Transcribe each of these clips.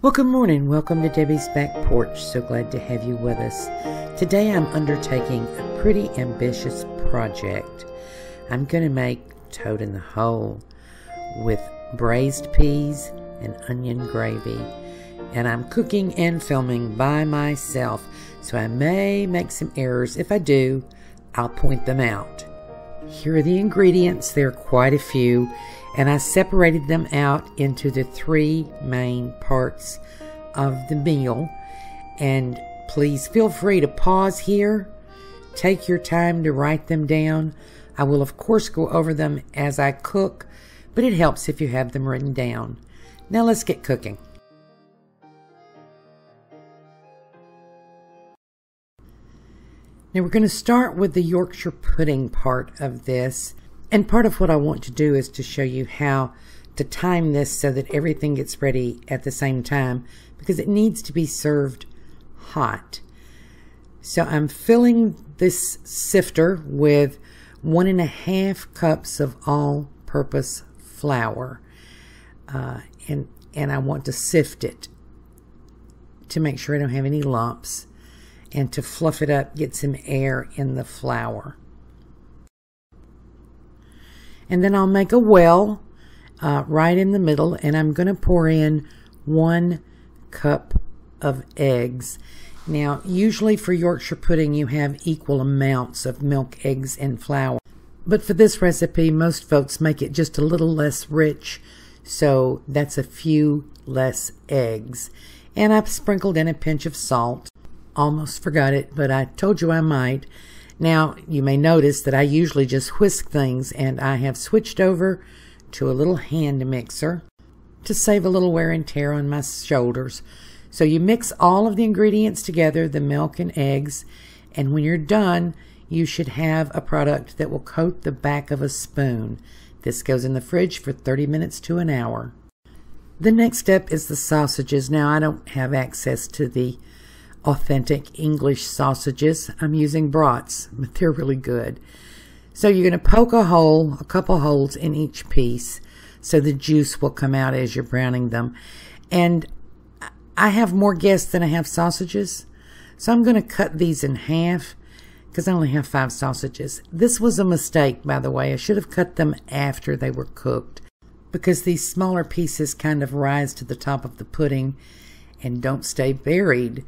Well, good morning. Welcome to Debbie's Back Porch. So glad to have you with us. Today I'm undertaking a pretty ambitious project. I'm going to make toad in the hole with braised peas and onion gravy. And I'm cooking and filming by myself, so I may make some errors. If I do, I'll point them out. Here are the ingredients. There are quite a few, and I separated them out into the three main parts of the meal. And please feel free to pause here. Take your time to write them down. I will, of course, go over them as I cook, but it helps if you have them written down. Now let's get cooking. Now we're going to start with the Yorkshire pudding part of this. And part of what I want to do is to show you how to time this so that everything gets ready at the same time, because it needs to be served hot. So I'm filling this sifter with 1.5 cups of all-purpose flour. And I want to sift it to make sure I don't have any lumps, and to fluff it up, get some air in the flour. And then I'll make a well right in the middle, and I'm going to pour in 1 cup of eggs. Now, usually for Yorkshire pudding, you have equal amounts of milk, eggs, and flour. But for this recipe, most folks make it just a little less rich, so that's a few less eggs. And I've sprinkled in a pinch of salt. Almost forgot it, but I told you I might. Now, you may notice that I usually just whisk things, and I have switched over to a little hand mixer to save a little wear and tear on my shoulders. So you mix all of the ingredients together, the milk and eggs, and when you're done, you should have a product that will coat the back of a spoon. This goes in the fridge for 30 minutes to an hour. The next step is the sausages. Now, I don't have access to the authentic English sausages. I'm using brats, but they're really good. So you're going to poke a couple holes in each piece, so the juice will come out as you're browning them. And I have more guests than I have sausages, so I'm going to cut these in half because I only have 5 sausages. This was a mistake, by the way. I should have cut them after they were cooked, because these smaller pieces kind of rise to the top of the pudding and don't stay buried.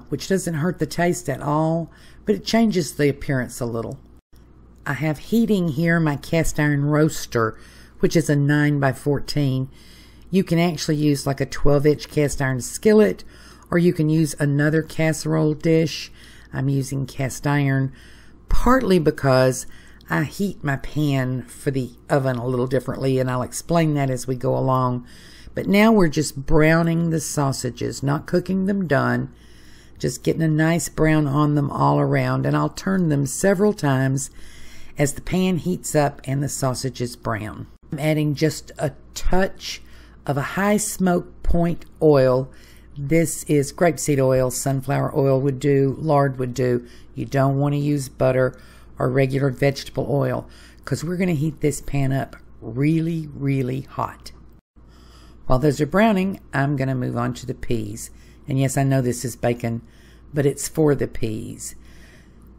Which doesn't hurt the taste at all, but it changes the appearance a little. I have heating here my cast iron roaster, which is a 9x14. You can actually use like a 12-inch cast iron skillet, or you can use another casserole dish. I'm using cast iron partly because I heat my pan for the oven a little differently, and I'll explain that as we go along. But now we're just browning the sausages, not cooking them done. Just getting a nice brown on them all around, and I'll turn them several times as the pan heats up and the sausages brown. I'm adding just a touch of a high smoke point oil. This is grapeseed oil, sunflower oil would do, lard would do. You don't want to use butter or regular vegetable oil, because we're going to heat this pan up really, really hot. While those are browning, I'm going to move on to the peas. And yes, I know this is bacon, but it's for the peas.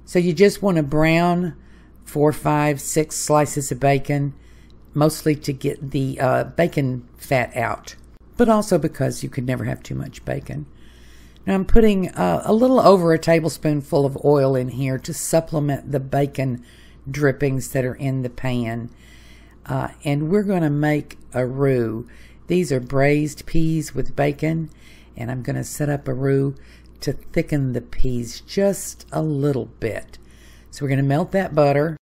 So you just want to brown 4, 5, 6 slices of bacon, mostly to get the bacon fat out, but also because you could never have too much bacon. Now I'm putting a little over a tablespoonful of oil in here to supplement the bacon drippings that are in the pan. And we're going to make a roux. These are braised peas with bacon. And I'm going to set up a roux to thicken the peas just a little bit. So we're going to melt that butter,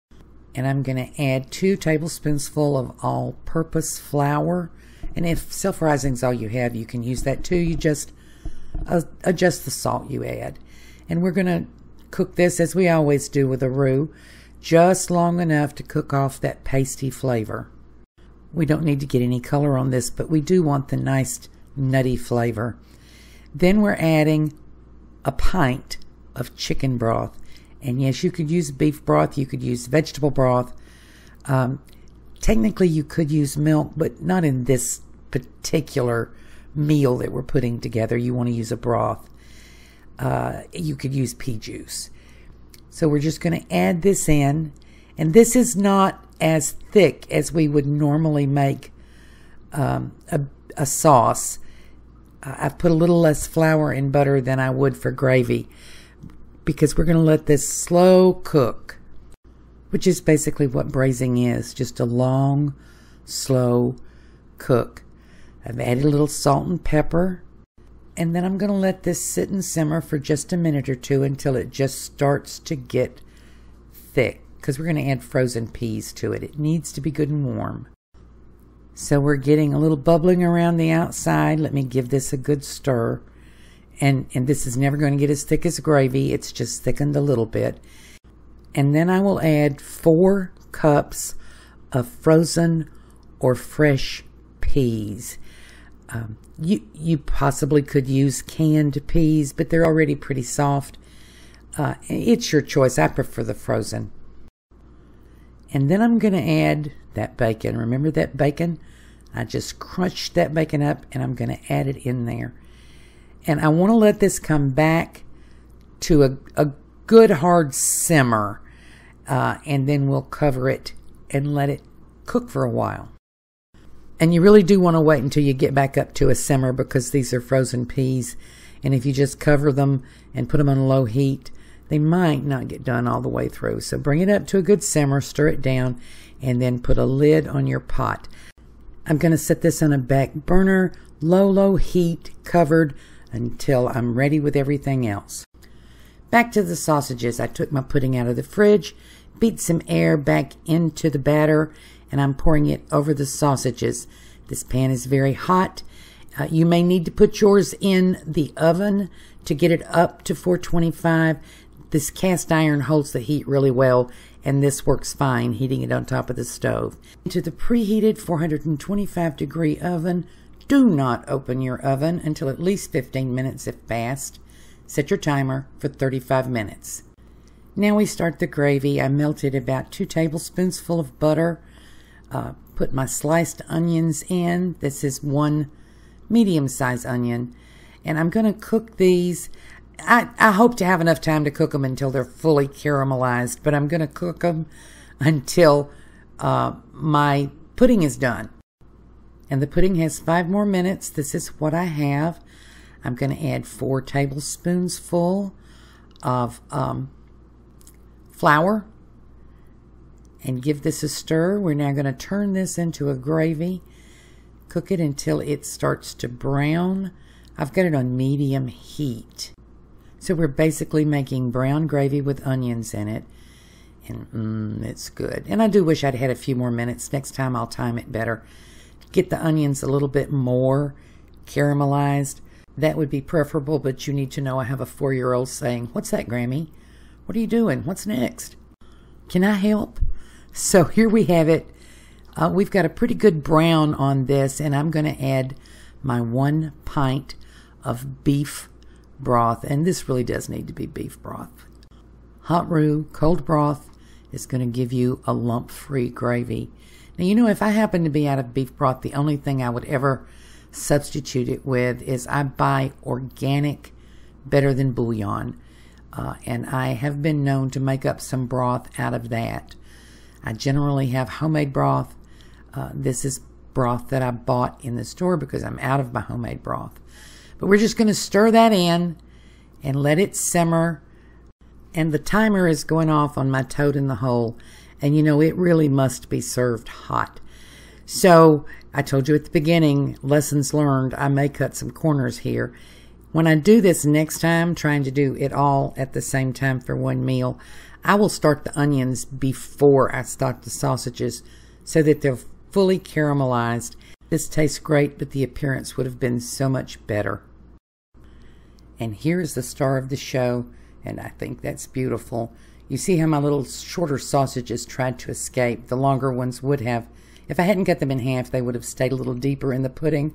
and I'm going to add 2 tablespoonsful of all-purpose flour. And if self-rising is all you have, you can use that too. You just adjust the salt you add. And we're going to cook this as we always do with a roux, just long enough to cook off that pasty flavor. We don't need to get any color on this, but we do want the nice nutty flavor. Then we're adding a pint of chicken broth. And yes, you could use beef broth, you could use vegetable broth. Technically, you could use milk, but not in this particular meal that we're putting together, you want to use a broth. You could use pea juice. So we're just going to add this in. And this is not as thick as we would normally make a sauce. I've put a little less flour and butter than I would for gravy because we're going to let this slow cook, which is basically what braising is, just a long, slow cook. I've added a little salt and pepper, and then I'm going to let this sit and simmer for just a minute or two until it just starts to get thick, because we're going to add frozen peas to it. It needs to be good and warm. So we're getting a little bubbling around the outside. Let me give this a good stir. And this is never going to get as thick as gravy. It's just thickened a little bit. And then I will add 4 cups of frozen or fresh peas. You possibly could use canned peas, but they're already pretty soft. It's your choice. I prefer the frozen. And then I'm going to add that bacon. Remember that bacon? I just crunched that bacon up and I'm going to add it in there. And I want to let this come back to a good hard simmer. And then we'll cover it and let it cook for a while. And you really do want to wait until you get back up to a simmer because these are frozen peas. And if you just cover them and put them on low heat, they might not get done all the way through. So bring it up to a good simmer, stir it down, and then put a lid on your pot. I'm going to set this on a back burner, low heat, covered until I'm ready with everything else. Back to the sausages. I took my pudding out of the fridge, beat some air back into the batter, and I'm pouring it over the sausages. This pan is very hot. You may need to put yours in the oven to get it up to 425. This cast iron holds the heat really well, and this works fine, heating it on top of the stove. Into the preheated 425-degree oven. Do not open your oven until at least 15 minutes if fast. Set your timer for 35 minutes. Now we start the gravy. I melted about 2 tablespoons of butter. Put my sliced onions in. This is 1 medium-sized onion. And I'm going to cook these. I hope to have enough time to cook them until they're fully caramelized, but I'm going to cook them until my pudding is done. And the pudding has 5 more minutes. This is what I have. I'm going to add 4 tablespoons full of flour and give this a stir. We're now going to turn this into a gravy. Cook it until it starts to brown. I've got it on medium heat. So we're basically making brown gravy with onions in it. And it's good. And I do wish I'd had a few more minutes. Next time I'll time it better. Get the onions a little bit more caramelized. That would be preferable, but you need to know I have a 4-year-old saying, "What's that, Grammy? What are you doing? What's next? Can I help?" So here we have it. We've got a pretty good brown on this, and I'm going to add my 1 pint of beef broth, and this really does need to be beef broth. Hot roux, cold broth is going to give you a lump-free gravy. Now, you know, if I happen to be out of beef broth, the only thing I would ever substitute it with is I buy organic Better Than bouillon, and I have been known to make up some broth out of that. I generally have homemade broth. This is broth that I bought in the store because I'm out of my homemade broth. But we're just going to stir that in and let it simmer. And the timer is going off on my toad in the hole. And you know, it really must be served hot. So I told you at the beginning, lessons learned, I may cut some corners here. When I do this next time, trying to do it all at the same time for one meal, I will start the onions before I start the sausages so that they're fully caramelized. This tastes great, but the appearance would have been so much better. And here's the star of the show, and I think that's beautiful. You see how my little shorter sausages tried to escape. The longer ones would have. If I hadn't cut them in half, they would have stayed a little deeper in the pudding.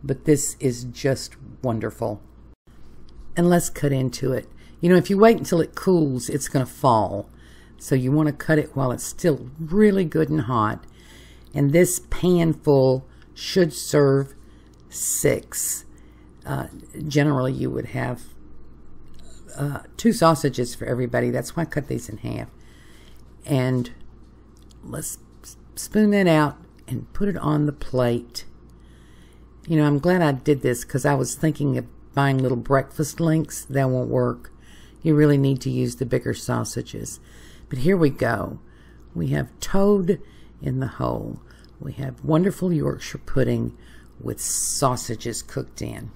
But this is just wonderful. And let's cut into it. You know, if you wait until it cools, it's going to fall. So you want to cut it while it's still really good and hot. And this pan full should serve 6. Generally, you would have 2 sausages for everybody. That's why I cut these in half. And let's spoon that out and put it on the plate. You know, I'm glad I did this because I was thinking of buying little breakfast links. That won't work. You really need to use the bigger sausages. But here we go. We have toad in the hole. We have wonderful Yorkshire pudding with sausages cooked in.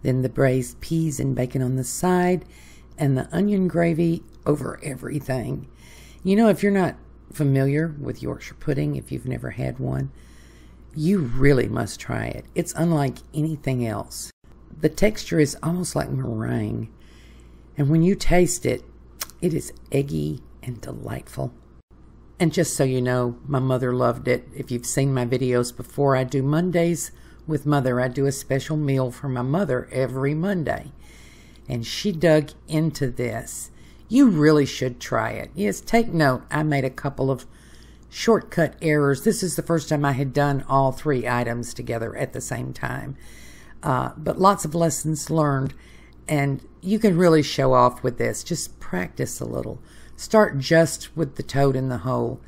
Then the braised peas and bacon on the side, and the onion gravy over everything. You know, if you're not familiar with Yorkshire pudding, if you've never had one, you really must try it. It's unlike anything else. The texture is almost like meringue, and when you taste it, it is eggy and delightful. And just so you know, my mother loved it. If you've seen my videos before, I do Mondays with Mother. I do a special meal for my mother every Monday. And she dug into this. You really should try it. Yes, take note. I made a couple of shortcut errors. This is the first time I had done all 3 items together at the same time. But lots of lessons learned. And you can really show off with this. Just practice a little. Start just with the toad in the hole.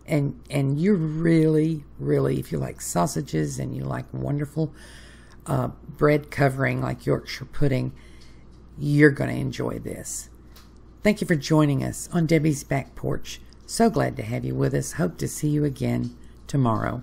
And you're really, if you like sausages and you like wonderful bread covering like Yorkshire pudding, you're going to enjoy this. Thank you for joining us on Debbie's Back Porch. So glad to have you with us. Hope to see you again tomorrow.